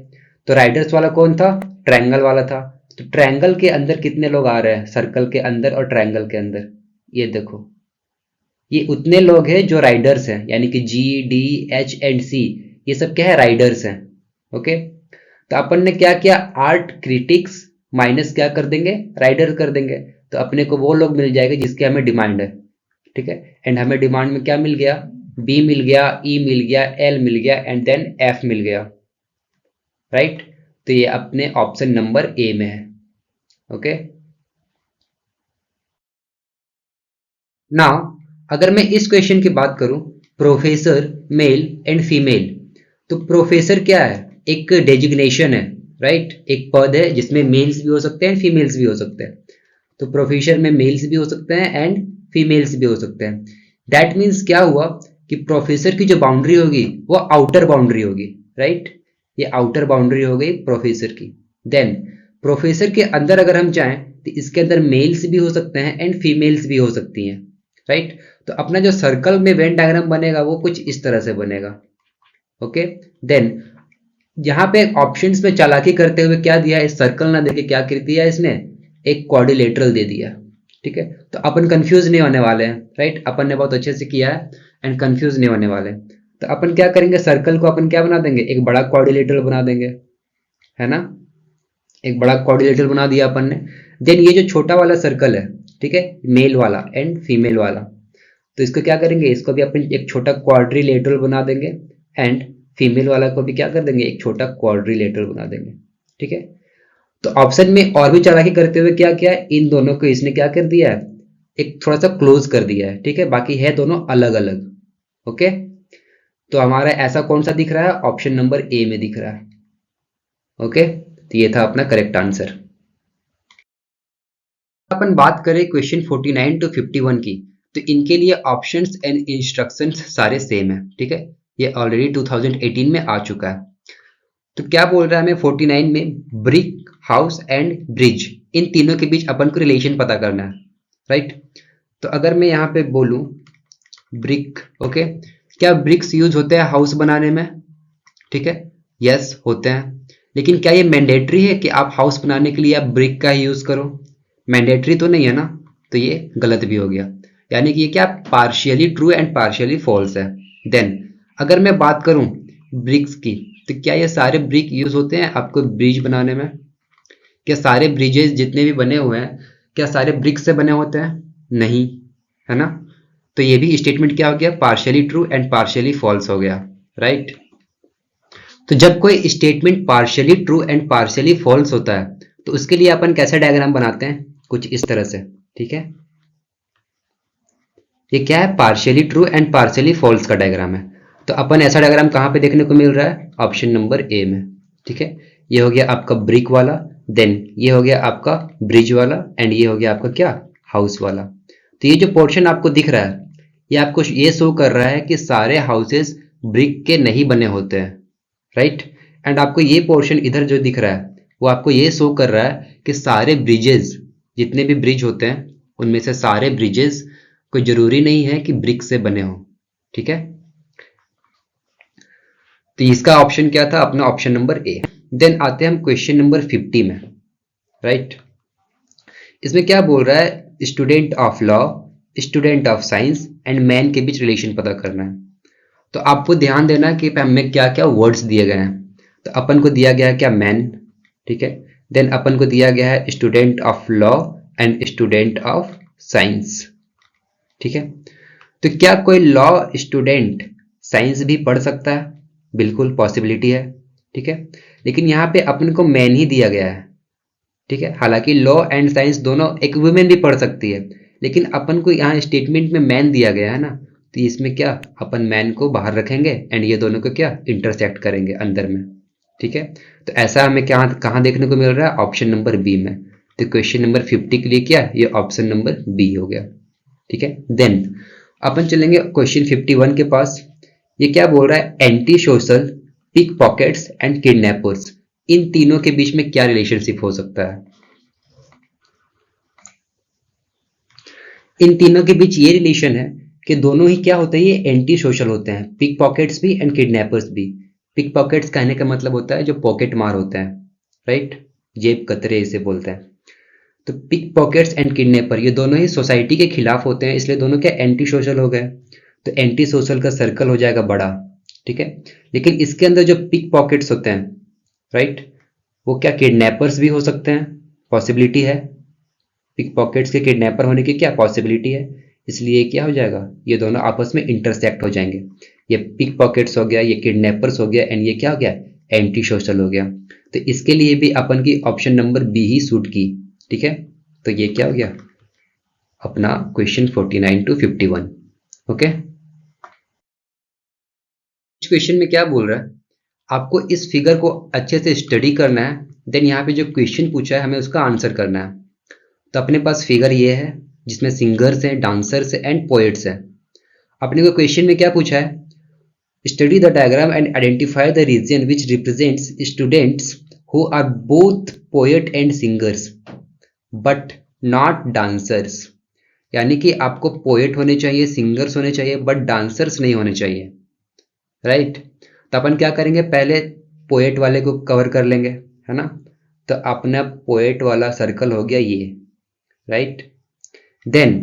तो राइडर्स वाला कौन था, ट्रायंगल वाला था। तो ट्रायंगल के अंदर कितने लोग आ रहे हैं, सर्कल के अंदर और ट्रायंगल के अंदर, ये देखो, ये उतने लोग हैं जो राइडर्स हैं, यानी कि जी डी एच एंड सी, ये सब क्या है, राइडर्स हैं। ओके, तो अपन ने क्या किया, आर्ट क्रिटिक्स माइनस क्या कर देंगे, राइडर कर देंगे। तो अपने को वो लोग मिल जाएंगे जिसके हमें डिमांड है। ठीक है, एंड हमें डिमांड में क्या मिल गया, बी मिल गया, ई मिल गया, एल मिल गया, एंड देन एफ मिल गया, राइट। तो ये अपने ऑप्शन नंबर ए में है। ओके, नाउ अगर मैं इस क्वेश्चन की बात करूं, प्रोफेसर मेल एंड फीमेल, तो प्रोफेसर क्या है, एक डेजिग्नेशन है, राइट, एक पद है जिसमें मेल्स भी हो सकते हैं फीमेल्स भी हो सकते हैं। तो प्रोफेसर में मेल्स भी हो सकते हैं एंड फीमेल्स भी हो सकते हैं। दैट मीन्स क्या हुआ कि प्रोफेसर की जो बाउंड्री होगी वो आउटर बाउंड्री होगी, राइट, ये आउटर बाउंड्री हो गई प्रोफेसर की। देन प्रोफेसर के अंदर अगर हम चाहें तो इसके अंदर मेल्स भी हो सकते हैं एंड फीमेल्स भी हो सकती हैं, राइट। तो अपना जो सर्कल में वेन डायग्राम बनेगा वो कुछ इस तरह से बनेगा। ओके, देन यहाँ पे ऑप्शंस में चालाकी करते हुए क्या दिया है, सर्कल ना देके क्या कर दिया इसने, एक क्वाड्रिलेटरल दे दिया। ठीक है, तो अपन कंफ्यूज नहीं होने वाले हैं, राइट, अपन ने बहुत अच्छे से किया है एंड कंफ्यूज नहीं होने वाले। तो अपन क्या करेंगे, सर्कल को अपन क्या बना देंगे, एक बड़ा क्वाड्रिलेटरल बना देंगे, है ना, एक बड़ा क्वाड्रिलेटरल बना दिया अपन ने। देन ये जो छोटा वाला सर्कल है, ठीक है, मेल वाला एंड फीमेल वाला, तो इसको क्या करेंगे, इसको भी अपन एक छोटा क्वाड्रिलेटरल बना देंगे, एंड फीमेल वाला को भी क्या कर देंगे, एक छोटा क्वाड्रिलेटरल बना देंगे। ठीक है, तो ऑप्शन में और भी चालाकी करते हुए क्या किया है, इन दोनों को इसने क्या कर दिया है, एक थोड़ा सा क्लोज कर दिया है। ठीक है, बाकी है दोनों अलग अलग। ओके, तो हमारा ऐसा कौन सा दिख रहा है, ऑप्शन नंबर ए में दिख रहा है। ओके, तो ये था अपना करेक्ट आंसर। अपन बात करें क्वेश्चन 49 टू 51 की, तो इनके लिए ऑप्शंस एंड इंस्ट्रक्शंस सारे सेम है। ठीक है, ये ऑलरेडी 2018 में आ चुका है। तो क्या बोल रहा है हमें 49 में, ब्रिक हाउस एंड ब्रिज, इन तीनों के बीच अपन को रिलेशन पता करना है, राइट। तो अगर मैं यहाँ पे बोलूँ ब्रिक, ओके, क्या ब्रिक्स यूज होते हैं हाउस बनाने में? ठीक है, यस होते हैं। लेकिन क्या ये मैंडेटरी है कि आप हाउस बनाने के लिए आप ब्रिक का ही यूज करो? मैंडेटरी तो नहीं है ना, तो ये गलत भी हो गया। यानी कि ये क्या partially true and partially false है। देन अगर मैं बात करूं ब्रिक्स की, तो क्या ये सारे ब्रिक यूज होते हैं आपको ब्रिज बनाने में? क्या सारे ब्रिजेस जितने भी बने हुए हैं क्या सारे ब्रिक से बने होते हैं? नहीं, है ना। तो ये भी स्टेटमेंट क्या हो गया, partially true and partially false हो गया, राइट। तो जब कोई statement partially true and partially false होता है तो उसके लिए अपन कैसा डायग्राम बनाते हैं, कुछ इस तरह से। ठीक है, ये क्या है, partially true and partially false का डायग्राम है। तो अपन ऐसा डायग्राम कहाँ पे देखने को मिल रहा है, ऑप्शन नंबर ए में। ठीक है, ये हो गया आपका ब्रिक वाला, देन ये हो गया आपका ब्रिज वाला, एंड ये हो गया आपका क्या, हाउस वाला। तो ये जो पोर्शन आपको दिख रहा है ये आपको ये शो कर रहा है कि सारे हाउसेस ब्रिक के नहीं बने होते हैं, राइट। एंड आपको ये पोर्शन इधर जो दिख रहा है वो आपको ये शो कर रहा है कि सारे ब्रिजेस, जितने भी ब्रिज होते हैं उनमें से सारे ब्रिजेस कोई जरूरी नहीं है कि ब्रिक से बने हो। ठीक है, तो इसका ऑप्शन क्या था, अपना ऑप्शन नंबर ए। देन आते हैं हम क्वेश्चन नंबर 50 में, राइट। इसमें क्या बोल रहा है, student of law, student of science and man के बीच रिलेशन पता करना है। तो आपको ध्यान देना कि हमें क्या क्या वर्ड्स दिए गए हैं। तो अपन को दिया गया है क्या, मैन। ठीक है, देन अपन को दिया गया है student of law and student of science. ठीक है, तो क्या कोई लॉ स्टूडेंट साइंस भी पढ़ सकता है? बिल्कुल पॉसिबिलिटी है। ठीक है, लेकिन यहाँ पे अपन को मैन ही दिया गया है। ठीक है, हालांकि लॉ एंड साइंस दोनों एक वुमेन भी पढ़ सकती है, लेकिन अपन को यहाँ स्टेटमेंट में मैन दिया गया है ना, तो इसमें क्या अपन मैन को बाहर रखेंगे एंड ये दोनों को क्या इंटरसेक्ट करेंगे अंदर में। ठीक है, तो ऐसा हमें क्या कहाँ देखने को मिल रहा है, ऑप्शन नंबर बी में। तो क्वेश्चन नंबर 50 के लिए क्या, ये ऑप्शन नंबर बी हो गया। ठीक है, देन अपन चलेंगे क्वेश्चन 51 के पास। ये क्या बोल रहा है, anti social, pickpockets and kidnappers, इन तीनों के बीच में क्या रिलेशनशिप हो सकता है? इन तीनों के बीच ये रिलेशन है कि दोनों ही क्या होते हैं, ये एंटी सोशल होते हैं, पिक पॉकेट्स भी एंड किडनैपर्स भी। पिक पॉकेट्स कहने का मतलब होता है जो पॉकेट मार होते हैं, राइट, जेब कतरे इसे बोलते हैं। तो पिक पॉकेट्स एंड किडनैपर ये दोनों ही सोसाइटी के खिलाफ होते हैं, इसलिए दोनों क्या एंटी सोशल हो गए। तो एंटी सोशल का सर्कल हो जाएगा बड़ा। ठीक है, लेकिन इसके अंदर जो पिक पॉकेट्स होते हैं, राइट, वो क्या किडनैपर्स भी हो सकते हैं, पॉसिबिलिटी है। पिक पॉकेट्स के किडनैपर होने की क्या पॉसिबिलिटी है, इसलिए क्या हो जाएगा, ये दोनों आपस में इंटरसेक्ट हो जाएंगे। ये पिक पॉकेट्स हो गया, ये किडनैपर्स हो गया, एंड ये क्या हो गया, एंटी सोशल हो गया। तो इसके लिए भी अपन की ऑप्शन नंबर बी ही सूट की। ठीक है, तो ये क्या हो गया अपना क्वेश्चन 49 to 51। ओके, क्वेश्चन में क्या बोल रहा है, आपको इस फिगर को अच्छे से स्टडी करना है, देन यहाँ पे जो क्वेश्चन पूछा है हमें उसका आंसर करना है। तो अपने पास फिगर ये है जिसमें सिंगर्स हैं, डांसर्स हैं एंड पोएट्स हैं। अपने को क्वेश्चन में क्या पूछा है, study the diagram and identify the region which represents students who are both poet and singers but not dancers. यानी कि आपको पोएट होने चाहिए, सिंगर्स होने चाहिए, बट डांसर्स नहीं होने चाहिए, राइट। तो अपन क्या करेंगे, पहले पोएट वाले को कवर कर लेंगे, है ना। तो अपना पोएट वाला सर्कल हो गया ये, राइट। देन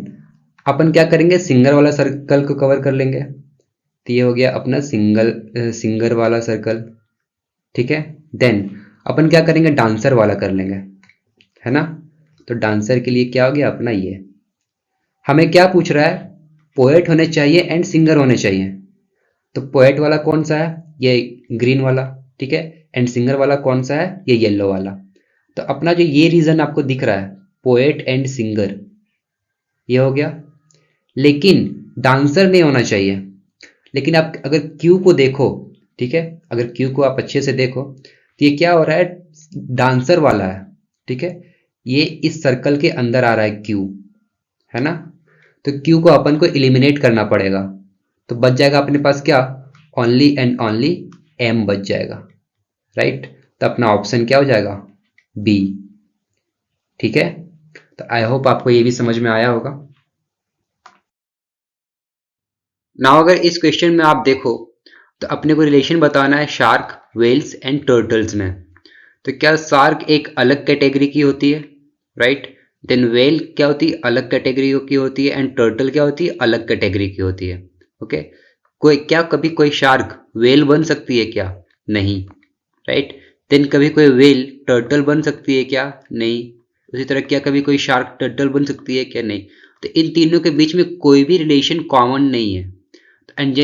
अपन क्या करेंगे, सिंगर वाला सर्कल को कवर कर लेंगे। तो ये हो गया अपना सिंगर वाला सर्कल। ठीक है, देन अपन क्या करेंगे, डांसर वाला कर लेंगे, है ना। तो डांसर के लिए क्या हो गया अपना ये। हमें क्या पूछ रहा है, पोएट होने चाहिए एंड सिंगर होने चाहिए। तो पोएट वाला कौन सा है, ये ग्रीन वाला, ठीक है, एंड सिंगर वाला कौन सा है, ये येलो वाला। तो अपना जो ये रीजन आपको दिख रहा है, पोएट एंड सिंगर, ये हो गया। लेकिन डांसर नहीं होना चाहिए। लेकिन आप अगर क्यू को देखो, ठीक है, अगर क्यू को आप अच्छे से देखो तो ये क्या हो रहा है, डांसर वाला है। ठीक है, ये इस सर्कल के अंदर आ रहा है क्यू, है ना। तो क्यू को अपन को एलिमिनेट करना पड़ेगा। तो बच जाएगा अपने पास क्या, ओनली एंड ओनली एम बच जाएगा, राइट। तो अपना ऑप्शन क्या हो जाएगा, बी। ठीक है, तो आई होप आपको ये भी समझ में आया होगा। नाउ अगर इस क्वेश्चन में आप देखो तो अपने को रिलेशन बताना है शार्क, वेल्स एंड टर्टल्स में। तो क्या शार्क एक अलग कैटेगरी की होती है, राइट? देन वेल क्या होती है, अलग कैटेगरी की होती है, एंड टर्टल क्या होती है, अलग कैटेगरी की होती है। ओके, कोई क्या कभी कोई शार्क वेल बन सकती है क्या? नहीं, राइट? देन कभी कोई वेल टर्टल बन सकती है क्या? नहीं। उसी तरह क्या कभी कोई शार्क टर्टल बन सकती है क्या? नहीं। तो इन तीनों के बीच में कोई भी रिलेशन कॉमन नहीं है। एंड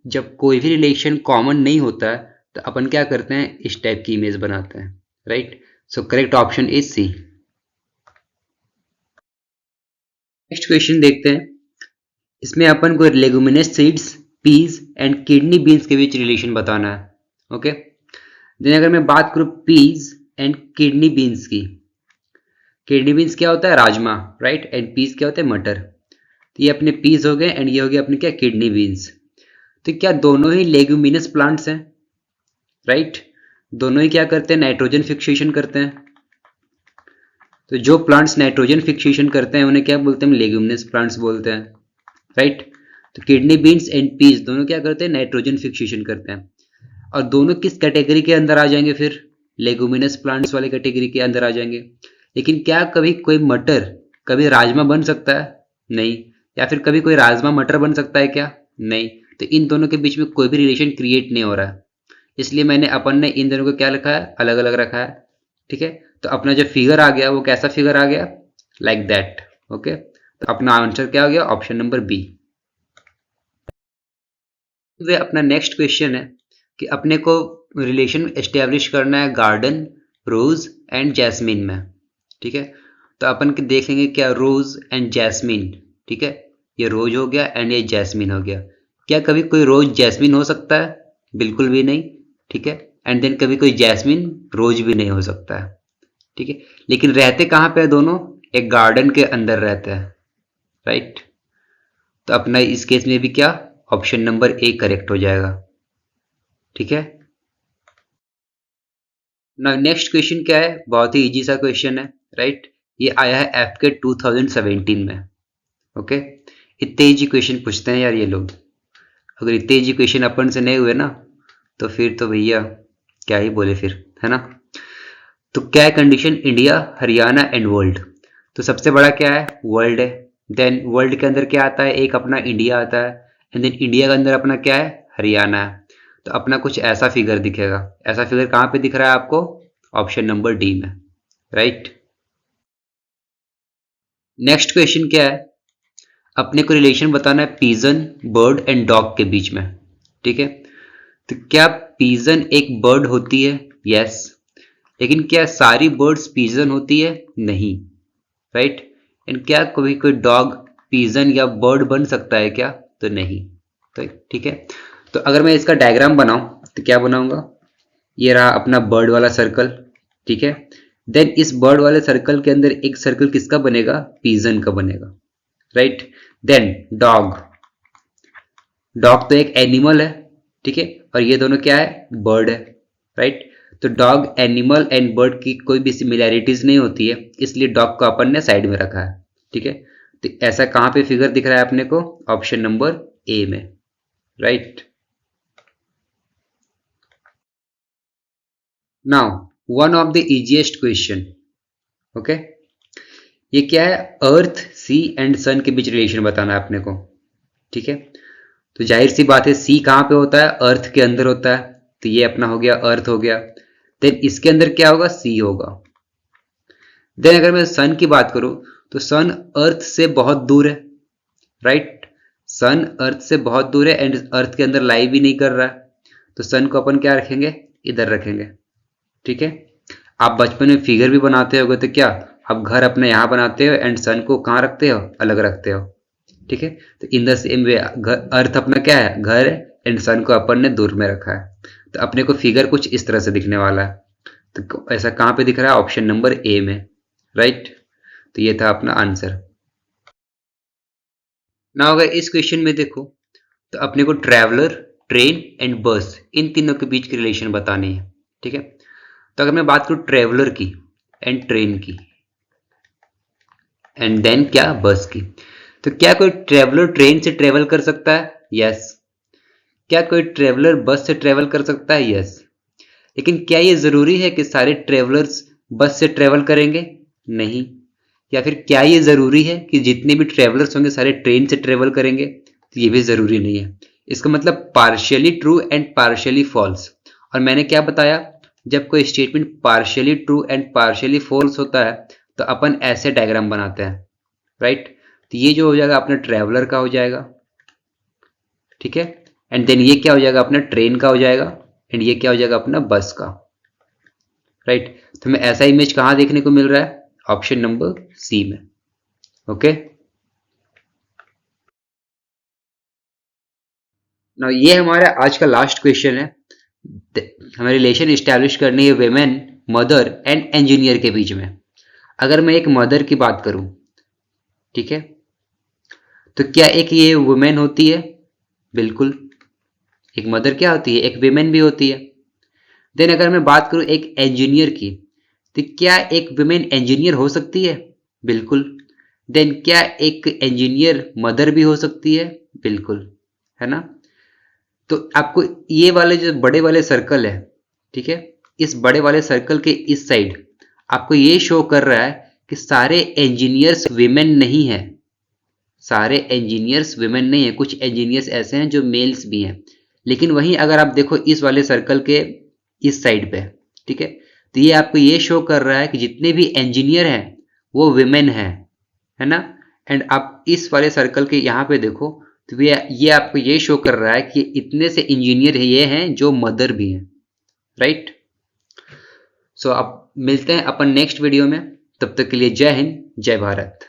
जब कोई भी रिलेशन कॉमन नहीं होता है तो अपन क्या करते हैं, इस टाइप की इमेज बनाते हैं, right? So correct option is C. Next question देखते हैं। इसमें अपन को leguminous seeds, peas and kidney beans के बीच रिलेशन बताना है। ओके, देन अगर मैं बात करूं पीज एंड किडनी बीन्स की, किडनी बीन्स क्या होता है, राजमा, राइट? एंड पीज क्या होते हैं, मटर। तो ये अपने पीज हो गए एंड ये हो गया अपने क्या, किडनी बीन्स। तो क्या दोनों ही लेगुमिनस प्लांट्स हैं, राइट? दोनों ही क्या करते हैं, नाइट्रोजन फिक्सेशन करते हैं। तो जो प्लांट्स नाइट्रोजन फिक्सेशन करते हैं उन्हें क्या बोलते हैं, लेग्यूमिनस प्लांट्स बोलते हैं, राइट? तो किडनी बीन्स एंड पीस दोनों क्या करते हैं, नाइट्रोजन फिक्सेशन करते हैं। और दोनों किस कैटेगरी के अंदर आ जाएंगे, फिर लेग्यूमिनस प्लांट्स वाले कैटेगरी के अंदर आ जाएंगे। लेकिन क्या कभी कोई मटर कभी राजमा बन सकता है? नहीं। या फिर कभी कोई राजमा मटर बन सकता है क्या? नहीं। तो इन दोनों के बीच में कोई भी रिलेशन क्रिएट नहीं हो रहा है, इसलिए मैंने अपन ने इन दोनों को क्या लिखा है, अलग अलग रखा है। ठीक है, तो अपना जो फिगर आ गया वो कैसा फिगर आ गया, लाइक दैट। ओके, तो अपना आंसर क्या हो गया, ऑप्शन नंबर बी। वे अपना नेक्स्ट क्वेश्चन है कि अपने को रिलेशन एस्टेब्लिश करना है गार्डन, रोज एंड जैस्मिन में। ठीक है, तो अपन के देख लेंगे क्या, रोज एंड जैस्मिन। ठीक है, ये रोज हो गया एंड ये जैस्मिन हो गया। क्या कभी कोई रोज जैस्मिन हो सकता है? बिल्कुल भी नहीं। ठीक है, एंड देन कभी कोई जैस्मिन रोज भी नहीं हो सकता है। ठीक है, लेकिन रहते कहाँ पे है दोनों, एक गार्डन के अंदर रहते हैं, राइट? तो अपना इस केस में भी क्या, ऑप्शन नंबर ए करेक्ट हो जाएगा। ठीक है, ना नेक्स्ट क्वेश्चन क्या है, बहुत ही इजी सा क्वेश्चन है, राइट? ये आया है एफ के 2017 में। ओके, इतने इजी क्वेश्चन पूछते हैं यार ये लोग। अगर इतने इजी क्वेश्चन अपन से नहीं हुए ना तो फिर तो भैया क्या ही बोले फिर, है ना? तो क्या है condition, India, Haryana and world. तो सबसे बड़ा क्या है, वर्ल्ड है। देन वर्ल्ड के अंदर क्या आता है, एक अपना इंडिया आता है, एंड देन इंडिया के अंदर अपना क्या है, हरियाणा है। तो अपना कुछ ऐसा फिगर दिखेगा। ऐसा फिगर कहाँ पे दिख रहा है आपको, ऑप्शन नंबर डी में, राइट? नेक्स्ट क्वेश्चन क्या है, अपने को रिलेशन बताना है पीजन, बर्ड एंड डॉग के बीच में। ठीक है, तो क्या पीजन एक बर्ड होती है? यस। लेकिन क्या सारी बर्ड्स पीजन होती है? नहीं, राइट? एंड क्या कभी कोई डॉग पीजन या बर्ड बन सकता है क्या? तो नहीं। तो ठीक है, तो अगर मैं इसका डायग्राम बनाऊं तो क्या बनाऊंगा, ये रहा अपना बर्ड वाला सर्कल। ठीक है, देन इस बर्ड वाले सर्कल के अंदर एक सर्कल किसका बनेगा, पीजन का बनेगा, राइट? देन डॉग, डॉग तो एक एनिमल है, ठीक है, और ये दोनों क्या है, बर्ड है, राइट? तो डॉग एनिमल एंड बर्ड की कोई भी सिमिलैरिटीज नहीं होती है, इसलिए डॉग को अपन ने साइड में रखा है। ठीक है, तो ऐसा कहां पे फिगर दिख रहा है अपने को, ऑप्शन नंबर ए में, right? Now one of the easiest question. Okay, ये क्या है, अर्थ, सी एंड सन के बीच रिलेशन बताना है अपने को। ठीक है, तो जाहिर सी बात है सी कहां पे होता है, अर्थ के अंदर होता है। तो ये अपना हो गया अर्थ हो गया। देन इसके अंदर क्या होगा, सी होगा। देन अगर मैं सन की बात करूं तो सन अर्थ से बहुत दूर है, राइट? सन अर्थ से बहुत दूर है एंड अर्थ के अंदर लाई भी नहीं कर रहा है। तो सन को अपन क्या रखेंगे, इधर रखेंगे। ठीक है, आप बचपन में फिगर भी बनाते होगे तो क्या आप घर अपने यहाँ बनाते हो एंड सन को कहाँ रखते हो, अलग रखते हो। ठीक है, तो इन द सेम वे अर्थ अपना क्या है, घर है, एंड सन को अपन ने दूर में रखा है। तो अपने को फिगर कुछ इस तरह से दिखने वाला है। तो ऐसा कहाँ पे दिख रहा है, ऑप्शन नंबर ए में, राइट? तो ये था अपना आंसर। ना अगर इस क्वेश्चन में देखो तो अपने को ट्रैवलर, ट्रेन एंड बस इन तीनों के बीच की रिलेशन बतानी है। ठीक है, तो अगर मैं बात करूं ट्रैवलर की एंड ट्रेन की एंड देन क्या, बस की, तो क्या कोई ट्रेवलर ट्रेन से ट्रेवल कर सकता है? यस। क्या कोई ट्रेवलर बस से ट्रेवल कर सकता है? यस। लेकिन क्या ये जरूरी है कि सारे ट्रेवलर्स बस से ट्रेवल करेंगे? नहीं। या फिर क्या ये जरूरी है कि जितने भी ट्रेवलर्स होंगे सारे ट्रेन से ट्रेवल करेंगे? तो ये भी जरूरी नहीं है। इसका मतलब partially true and partially false. और मैंने क्या बताया, जब कोई statement partially true and partially false होता है तो अपन ऐसे डायग्राम बनाते हैं, राइट। तो ये जो हो जाएगा अपना ट्रेवलर का हो जाएगा, ठीक है। एंड देन ये क्या हो जाएगा अपना ट्रेन का हो जाएगा, एंड ये क्या हो जाएगा अपना बस का, राइट। तो हमें ऐसा इमेज कहां देखने को मिल रहा है? ऑप्शन नंबर सी में। ओके, नाउ ये हमारा आज का लास्ट क्वेश्चन है। हमें रिलेशन इस्टेब्लिश करनी है वेमेन, मदर एंड इंजीनियर के बीच में। अगर मैं एक मदर की बात करूं, ठीक है, तो क्या एक ये वुमेन होती है? बिल्कुल। एक मदर क्या होती है? एक विमेन भी होती है। देन अगर मैं बात करूं एक इंजीनियर की, तो क्या एक विमेन इंजीनियर हो सकती है? बिल्कुल। देन क्या एक इंजीनियर मदर भी हो सकती है? बिल्कुल, है ना। तो आपको ये वाले जो बड़े वाले सर्कल है, ठीक है, इस बड़े वाले सर्कल के इस साइड आपको ये शो कर रहा है कि सारे इंजीनियर्स विमेन नहीं है। सारे इंजीनियर्स विमेन नहीं है, कुछ इंजीनियर्स ऐसे हैं जो मेल्स भी हैं। लेकिन वहीं अगर आप देखो इस वाले सर्कल के इस साइड पे, ठीक है, तो ये आपको ये शो कर रहा है कि जितने भी इंजीनियर हैं वो विमेन है ना। एंड आप इस वाले सर्कल के यहाँ पे देखो तो ये आपको ये शो कर रहा है कि इतने से इंजीनियर ये हैं जो मदर भी हैं, राइट। सो अब मिलते हैं अपन नेक्स्ट वीडियो में, तब तक के लिए जय हिंद, जय भारत।